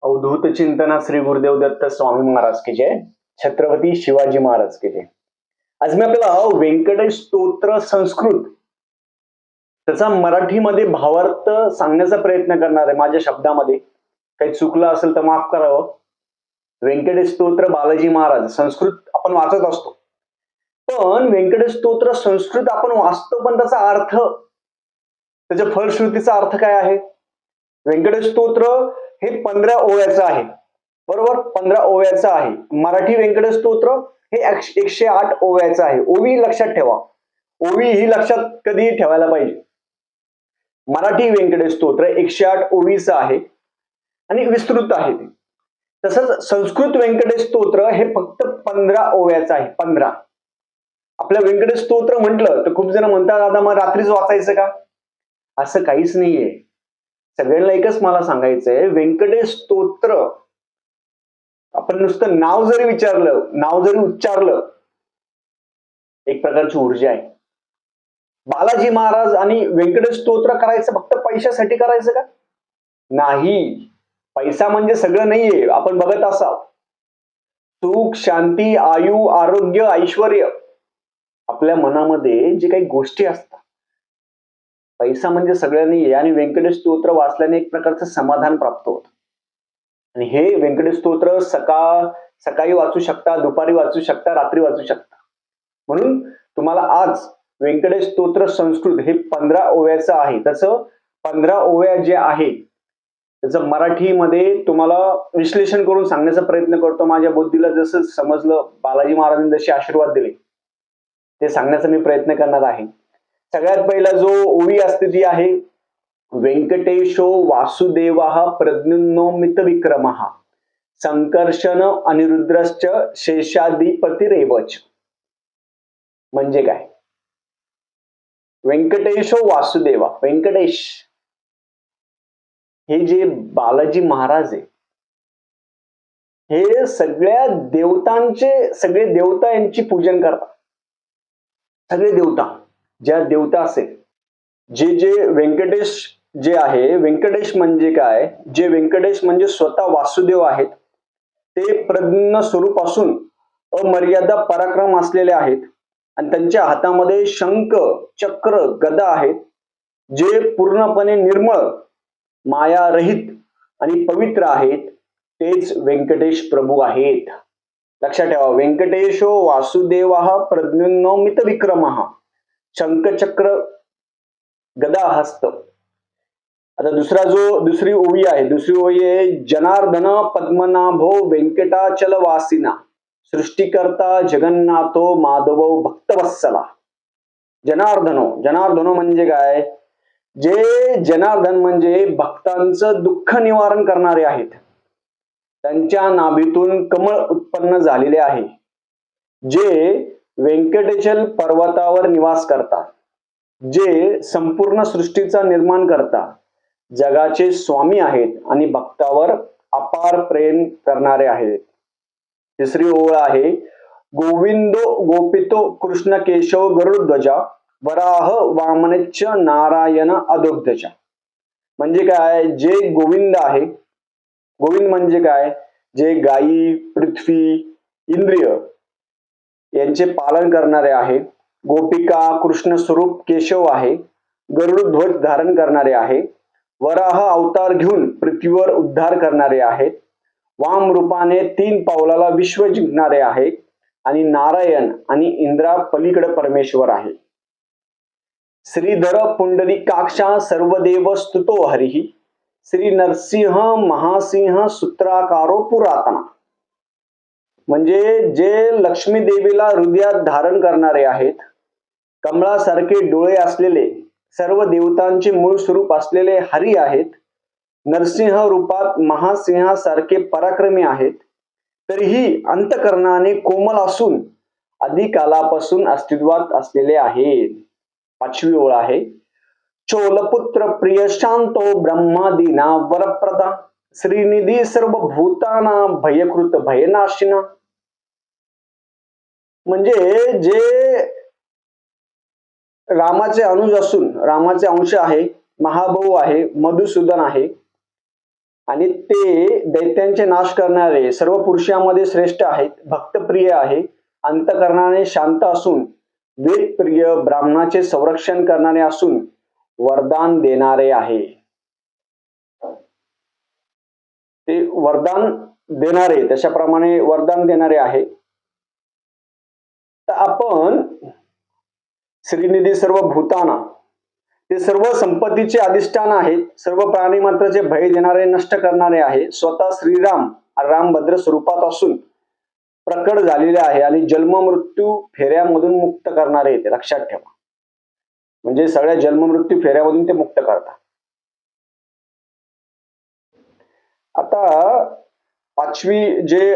अवधूत चिंतना श्री गुरुदेव दत्त स्वामी महाराज की जय. छत्रपती शिवाजी महाराज की जय. आज मी आपल्याला व्यंकटेश स्तोत्र संस्कृत त्याचा मराठीमध्ये भावार्थ सांगण्याचा प्रयत्न करणार आहे. माझ्या शब्दामध्ये काही चुकलं असेल तर माफ करावं. व्यंकटेश स्तोत्र बालाजी महाराज संस्कृत आपण वाचत असतो, पण व्यंकटेश स्तोत्र संस्कृत आपण वाचतो, पण त्याचा अर्थ, त्याच्या फलश्रुतीचा अर्थ काय आहे? व्यंकटेश स्तोत्र हे 15 ओव्याचं आहे, बरोबर? 15 ओव्याचं आहे. मराठी व्यंकटेश स्तोत्र हे 108 ओव्याचं आहे. ओवी लक्षात ठेवा, ओवी ही लक्षात कधी ठेवायला पाहिजे. मराठी व्यंकटेश स्तोत्र 108 ओवीचं आहे आणि विस्तृत आहे ते. तसंच संस्कृत व्यंकटेश स्तोत्र हे फक्त 15 ओव्याचं आहे. 15. आपलं व्यंकटेश स्तोत्र म्हटलं तर खूप जण म्हणतात, आता मग रात्रीच वाचायचं का? असं काहीच नाहीये. सगळ्यांना एकच मला सांगायचंय, व्यंकटेश स्तोत्र आपण नुसतं नाव जरी विचारलं, नाव जरी उच्चारलं, एक प्रकारची ऊर्जा आहे. बालाजी महाराज आणि व्यंकटेश स्तोत्र करायचं फक्त पैशासाठी करायचं का? नाही. पैसा म्हणजे सगळं नाहीये. आपण बघत असाल, सुख, शांती, आयु, आरोग्य, ऐश्वर्य, आपल्या मनामध्ये जे काही गोष्टी असतात, पैसा म्हणजे सगळं नाहीये. आणि व्यंकटेश स्तोत्र वाचल्याने एक प्रकारचं समाधान प्राप्त होतं. आणि हे व्यंकटेश स्तोत्र सकाळी वाचू शकता, दुपारी वाचू शकता, रात्री वाचू शकता. म्हणून तुम्हाला आज व्यंकटेश स्तोत्र संस्कृत हे 15 ओव्याचं आहे. तसं 15 ओव्या जे आहे त्याचं मराठीमध्ये तुम्हाला विश्लेषण करून सांगण्याचा प्रयत्न करतो. माझ्या बुद्धीला जसं समजलं, बालाजी महाराजांनी जसे आशीर्वाद दिले ते सांगण्याचा मी प्रयत्न करणार आहे. सगळ्यात पहिला जो ओवी असते ती आहे, व्यंकटेशो वासुदेवः प्रद्युम्नो मितविक्रमः संकर्षण अनिरुद्रश्च शेषाधिपतिरेवच. म्हणजे काय? व्यंकटेशो वासुदेवा, व्यंकटेश हे जे बालाजी महाराज आहे, हे सगळ्या देवतांचे, सगळे देवता यांची पूजन करतात. सगळे देवता, ज्या देवता असेल, जे व्यंकटेश जे आहे, व्यंकटेश म्हणजे काय? जे व्यंकटेश म्हणजे स्वतः वासुदेव आहेत, ते प्रद्युम्न स्वरूप असून अमर्यादा पराक्रम असलेले आहेत आणि त्यांच्या हातामध्ये शंख, चक्र, गदा आहेत, जे पूर्णपणे निर्मळ, मायारहित आणि पवित्र आहेत. तेच व्यंकटेश प्रभू आहेत. लक्षात ठेवा, व्यंकटेशो वासुदेवः प्रद्युम्नो मितविक्रमः शंखचक्र गदा हस्त. आता दुसरी ओवी आहे. दुसरी ओवी आहे, जनार्दन पद्मनाभो व्यंकटाचलवासिना सृष्टिकर्ता जगन्नाथो माधवो भक्तवत्सला. जनार्दनो म्हणजे काय? जे जनार्दन म्हणजे भक्तांचं दुःख निवारण करणारे आहेत. त्यांच्या नाभीतून कमळ उत्पन्न झालेले आहे, जे व्यंकटेचल पर्वतावर निवास करतात, जे संपूर्ण सृष्टीचा निर्माण करतात, जगाचे स्वामी आहेत आणि भक्तावर अपार प्रेम करणारे आहेत. तिसरी ओळ आहे, गोविंदो गोपितो कृष्ण केशव गरुडध्वजा वराह वामनेच्च नारायण अधोक्षजा. म्हणजे काय? जे गोविंद आहे, गोविंद म्हणजे काय? जे गायी, पृथ्वी, इंद्रिय यांचे पालन करणारे आहे. गोपिका कृष्ण स्वरूप केशव आहे, गरुड ध्वज धारण करणारे आहे, वराह अवतार घेऊन पृथ्वीवर उद्धार करणारे आहेत, वाम रूपाने 3 पावलाला विश्व जिंकणारे आहे आणि नारायण आणि इंद्रा पलीकडे परमेश्वर आहे. श्रीधर पुंडरीकाक्षा सर्वदेव स्तुतो हरिः श्री नरसिंह महासिंह सूत्राकारो पुरातना. म्हणजे जे लक्ष्मी देवीला हृदयात धारण करणारे आहेत, कमळासारखे डोळे असलेले, सर्व देवतांचे मूळ स्वरूप असलेले हरी आहेत, नरसिंह रूपात महासिंहासारखे पराक्रमी आहेत, तरीही अंतकरणाने कोमल असून आदिकालापासून अस्तित्वात असलेले आहेत. 5वी ओळ आहे, चोलपुत्र प्रिय शांतो ब्रह्मादीना वरप्रदा श्रीनिधी सर्वभूताना भयकृत भयनाशिना. म्हणजे जे रामाचे अनुज असून, रामाचे अंश आहे, महाभाऊ आहे, मधुसूदन आहे, आणि ते दैत्यांचे नाश करणारे, सर्व पुरुषांमध्ये श्रेष्ठ आहेत, भक्तप्रिय आहे, अंतःकरणाने शांत असून वेदप्रिय, ब्राह्मणाचे संरक्षण करणारे असून वरदान देणारे आहे. ते वरदान देणारे, तशाप्रमाणे वरदान देणारे आहे. तर आपण श्रीनिधी सर्व भूताना, ते सर्व संपत्तीचे अधिष्ठान आहेत, सर्व प्राणी मात्राचे भय देणारे, नष्ट करणारे आहे. स्वतः श्रीराम रामभद्र स्वरूपात असून प्रकट झालेले आहे आणि जन्म मृत्यू फेऱ्यामधून मुक्त करणारे ते, लक्षात ठेवा. म्हणजे सगळ्या जन्म मृत्यू फेऱ्यामधून ते मुक्त करतात. आता पाचवी जे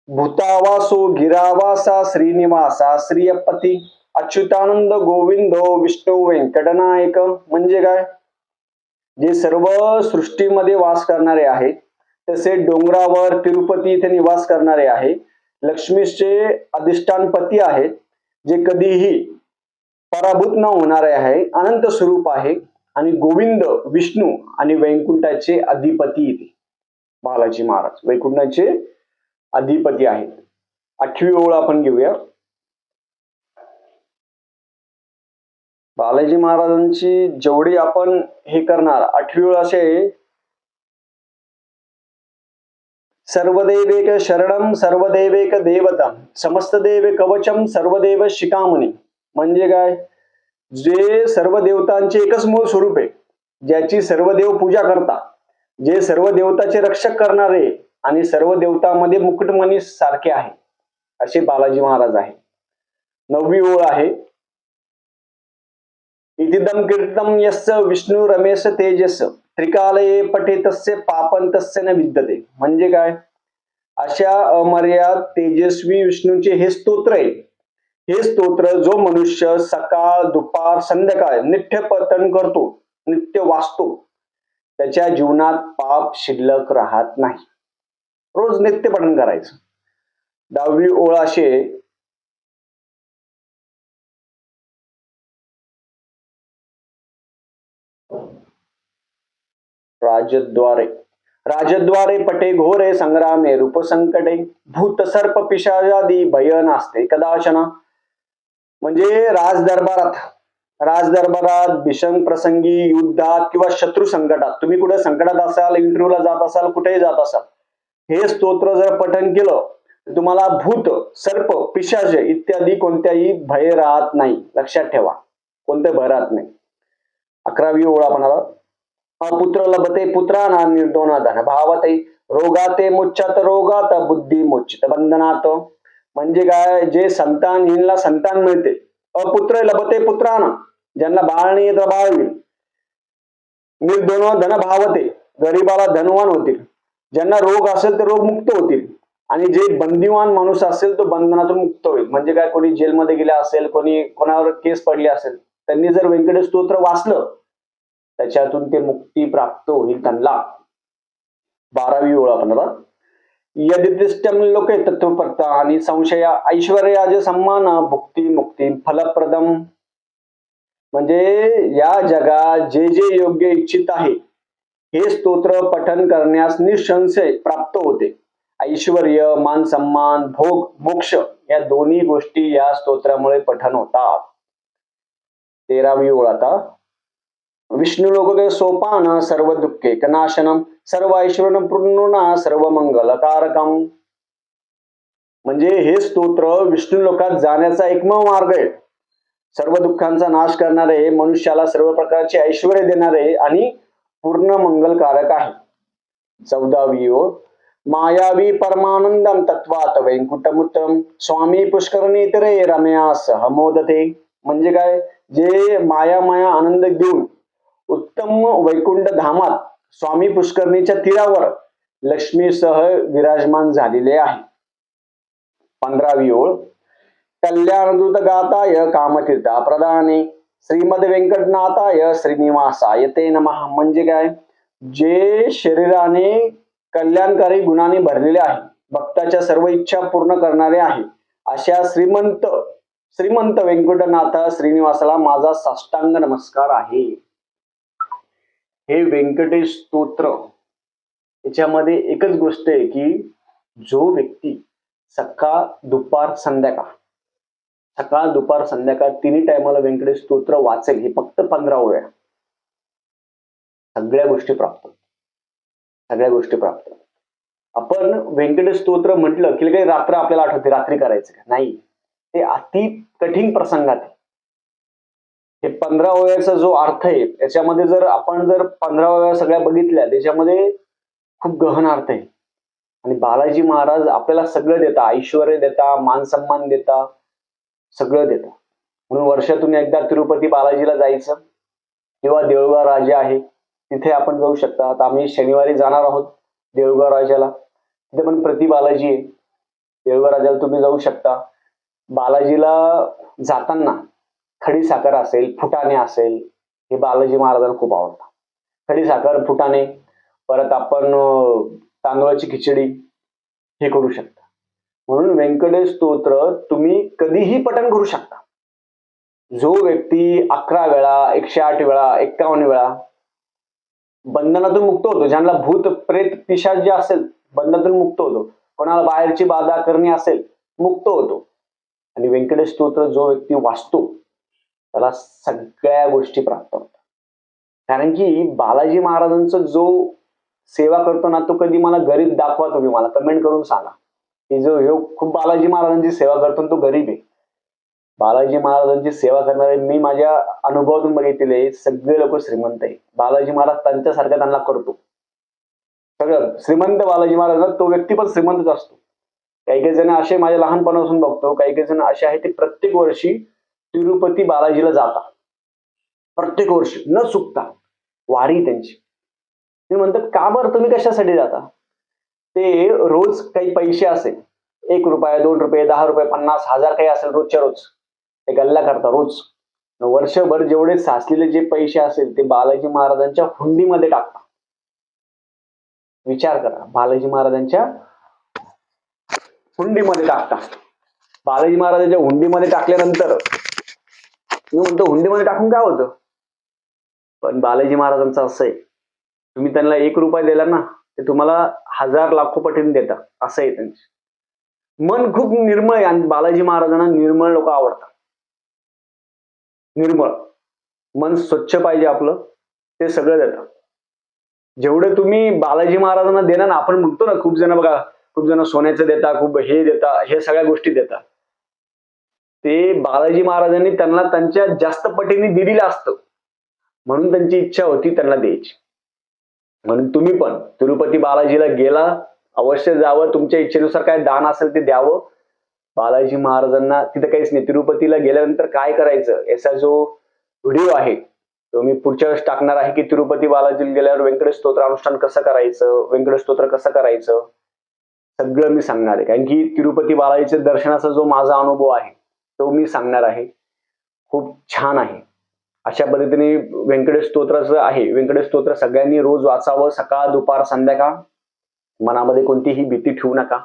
भूतावासो गिरावासा श्रीनिवासा श्रीयपती अच्युतानंद गोविंदो विष्णू व्यंकटनायक, म्हणजे काय, जे सर्व सृष्टीमध्ये वास करणारे आहेत, तसे डोंगरावर तिरुपती इथे निवास करणारे आहे, लक्ष्मीचे अधिष्ठानपती आहेत, जे कधीही पराभूत न होणारे आहे, अनंत स्वरूप आहे, आणि गोविंद विष्णू आणि वैकुंठाचे अधिपती इथे बालाजी महाराज वैकुंठाचे अधिपती आहेत. 8वी ओळ आपण घेऊया. बालाजी महाराजांची जेवढी आपण हे करणार, 8वी ओळ असे, सर्वदेवेक शरणम सर्वदेवेक देवतम समस्त देवे कवचम सर्वदेव शिखामणी, म्हणजे काय, जे सर्व देवतांचे एकच मूळ स्वरूप आहे, ज्याची सर्व देव पूजा करता, जे सर्व देवताचे रक्षक करणारे आणि सर्व देवतांमध्ये मुकुटमणी सारखे आहे, असे बालाजी महाराज आहे. 9वी ओळ आहे, इतिदम कीर्तम यस्य विष्णू रमेश तेजस त्रिकालये पठेतस्य पापंतस्य न विद्यते, म्हणजे काय, अशा अमर्याद तेजस्वी विष्णूचे हे स्तोत्र आहे. हे स्तोत्र जो मनुष्य सकाळ दुपार संध्याकाळ नित्य पठण करतो, नित्य वाचतो, त्याच्या जीवनात पाप शिल्लक राहत नाही. रोज नित्य पठण करायचं. 10वी ओळ असे, राजद्वारे राजद्वारे पटे घोरे संग्रामे रूप संकटे भूत सर्प पिशाचादी भय नास्ते कदाचन, म्हणजे राजदरबारात भीषण प्रसंगी, युद्धात किंवा शत्रू संकटात, तुम्ही कुठे संकटात असाल, इंटरव्ह्यूला जात असाल, कुठेही जात असाल, हे स्तोत्र जर पठण केलं तर तुम्हाला भूत सर्प पिशाच इत्यादी कोणत्याही भय राहत नाही. लक्षात ठेवा, कोणते भय राहत नाही. 11वी ओळ आपण पुत्र लभते पुत्राना निर्दोन धन भावते रोगाते मुच्चात रोगात बुद्धी मुच्चित बंधनात, म्हणजे काय, जे संतानहीनला संतान मिळते, अपुत्र लभते पुत्राना, ज्यांना बाळ नाही तर बाळ होईल, निर्धनो धन भावते, गरीबाला धनवान होतील, ज्यांना रोग असेल तर रोग मुक्त होतील, आणि जे बंदिवान माणूस असेल तो बंधनातून मुक्त होईल. म्हणजे काय, कोणी जेलमध्ये गेला असेल, कोणी कोणावर केस पडली असेल, त्यांनी जर व्यंकटेश स्तोत्र वाचलं त्याच्यातून ते मुक्ती प्राप्त होईल त्यांना. 12वी ओळ आपण यदिष्टम लोके तत्वपरता आणि संशया ऐश्वर्याज सम्मान भुक्ती मुक्ती फलप्रदम, म्हणजे या जगात जे जे योग्य इच्छित आहे हे स्तोत्र पठन करण्यास निसंशय प्राप्त होते. ऐश्वर्य, मान सन्मान, भोग, मोक्ष या दोन्ही गोष्टी या स्तोत्रामुळे पठन होतात. 13वी ओळ आता, विष्णू लोक सोपान सर्व दुःखे कनाशनम सर्व ऐश्वर्य पूर्णना सर्व मंगलकारकम, म्हणजे हे स्तोत्र विष्णू लोकात जाण्याचा एकमेव मार्ग आहे. सर्व दुःखांचा नाश करणारे, मनुष्याला सर्व प्रकारचे ऐश्वर्य देणारे आणि पूर्ण मंगलकारक आहे. 14वी ओळ, मायावी परमानंदम तत्वात वैकुंठमुत्तम स्वामी पुष्करणीतरे रमया सह मोदते, म्हणजे काय, जे माया आनंद घेऊन उत्तम वैकुंठ धामात स्वामी पुष्करणीच्या तीरावर लक्ष्मीसह विराजमान झालेले आहे. 15वी ओळ, कल्याणदूत गाताय कामतीर्था प्रदाने श्रीमद व्यंकटनाथाय श्रीनिवासाय ते नमः, म्हणजे काय, जे शरीराने कल्याणकारी गुणाने भरलेले आहे, भक्ताच्या सर्व इच्छा पूर्ण करणारे आहे, अशा श्रीमंत व्यंकटनाथ श्रीनिवासाला माझा साष्टांग नमस्कार आहे. हे व्यंकटेश स्तोत्र याच्यामध्ये एकच गोष्ट आहे की जो व्यक्ती सकाळ दुपार संध्याकाळ तिन्ही टायमाला व्यंकटेश स्तोत्र वाचेल, हे फक्त 15 ओव्या, सगळ्या गोष्टी प्राप्त. आपण व्यंकटेश स्तोत्र म्हटलं की काही रात्र आपल्याला आठवते, रात्री करायचं नाही, ते अति कठीण प्रसंगात आहे. हे 15 ओव्याचा जो अर्थ आहे याच्यामध्ये जर आपण 15 ओव्या सगळ्या बघितल्या, त्याच्यामध्ये खूप गहन अर्थ आहे. आणि बालाजी महाराज आपल्याला सगळं देता, ऐश्वर्य देता, मान सन्मान देता, सगळं देता. म्हणून वर्षातून एकदा तिरुपती बालाजीला जायचं, किंवा देऊळगाव राजा आहे तिथे आपण जाऊ शकता. आता आम्ही शनिवारी जाणार आहोत देऊळगाव राजाला, तिथे पण प्रति बालाजी आहे. देऊळगाव राजाला तुम्ही जाऊ शकता. बालाजीला जाताना खडी साखर असेल, फुटाणे असेल, हे बालाजी महाराजांना खूप आवडतं. खडी साखर, फुटाणे, परत आपण तांदूळाची खिचडी हे करू शकता. म्हणून व्यंकटेश स्तोत्र तुम्ही कधीही पठण करू शकता. जो व्यक्ती 11 वेळा, 108 वेळा, 51 वेळा बंधनातून मुक्त होतो, ज्यांना भूत प्रेत पिशाच जे असेल बंधनातून मुक्त होतो, कोणाला बाहेरची बाधा करणे असेल मुक्त होतो. आणि व्यंकटेश स्तोत्र जो व्यक्ती वाचतो त्याला सगळ्या गोष्टी प्राप्त होतात. कारण की बालाजी महाराजांचं जो सेवा करतो ना, तो कधी मला गरीब दाखवा, तुम्ही मला कमेंट करून सांगा की जो खूप बालाजी महाराजांची सेवा करतो तो गरीब आहे. बालाजी महाराजांची सेवा करणारे मी माझ्या अनुभवातून बघितलेले सगळे लोक श्रीमंत आहे. बालाजी महाराज त्यांच्यासारखं त्यांना करतो सगळं. श्रीमंत बालाजी महाराज, तो व्यक्ती पण श्रीमंतच असतो. काही जण असे माझ्या लहानपणापासून बघतो, काही जण असे आहे ते प्रत्येक वर्षी तिरुपती बालाजीला जातात, प्रत्येक वर्षी न चुकता वारी त्यांची. ते म्हणतात का बरं तुम्ही कशासाठी जाता? ते रोज काही पैसे असेल, 1 रुपया, 2 रुपये, 10 रुपये, 50, 1000 काही असेल, रोजच्या रोज ते गल्ला करता रोज. वर्षभर जेवढे साचलेले जे पैसे असेल ते बालाजी महाराजांच्या हुंडीमध्ये टाकता. विचार करा, बालाजी महाराजांच्या हुंडीमध्ये टाकता. बालाजी महाराजांच्या हुंडीमध्ये टाकल्यानंतर मी म्हणतो हुंडीमध्ये टाकून काय होतं, पण बालाजी महाराजांचं असं आहे, तुम्ही त्यांना 1 रुपया दिला ना, ते तुम्हाला 1000 लाखो पटीने देतात. असं आहे त्यांचे मन खूप निर्मळ आहे. आणि बालाजी महाराजांना निर्मळ लोक आवडतात. निर्मळ मन स्वच्छ पाहिजे आपलं, ते सगळं देतात. जेवढे तुम्ही बालाजी महाराजांना देणार ना, आपण म्हणतो ना खूप जण बघा, खूप जण सोन्याचं देता, खूप हे देता, हे सगळ्या गोष्टी देतात. ते बालाजी महाराजांनी त्यांना त्यांच्या जास्त पटीने दिलेलं असतं, म्हणून त्यांची इच्छा होती त्यांना द्यायची. म्हणून तुम्ही पण तिरुपती बालाजीला गेला, अवश्य जावं. तुमच्या इच्छेनुसार काय दान असेल ते द्यावं. बालाजी महाराजांना तिथं काहीच नाही. तिरुपतीला गेल्यानंतर काय करायचं याचा जो व्हिडिओ आहे तो मी पुढच्या वेळेस टाकणार आहे, की तिरुपती बालाजीला गेल्यावर व्यंकटेश स्तोत्र अनुष्ठान कसं करायचं, व्यंकटेश स्तोत्र कसं करायचं, सगळं मी सांगणार आहे. कारण की तिरुपती बालाजीच्या दर्शनाचा जो माझा अनुभव आहे तो मी सांगणार आहे. खूप छान आहे. अशा पद्धतीने व्यंकटेश स्तोत्राचं आहे. व्यंकटेश स्तोत्र सगळ्यांनी रोज वाचावं, सकाळ, दुपार, संध्याकाळ. मनामध्ये कोणतीही भीती ठेवू नका.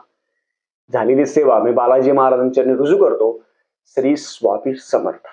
झालेली सेवा मी बालाजी महाराजांच्या रुजू करतो. श्री स्वामी समर्थ.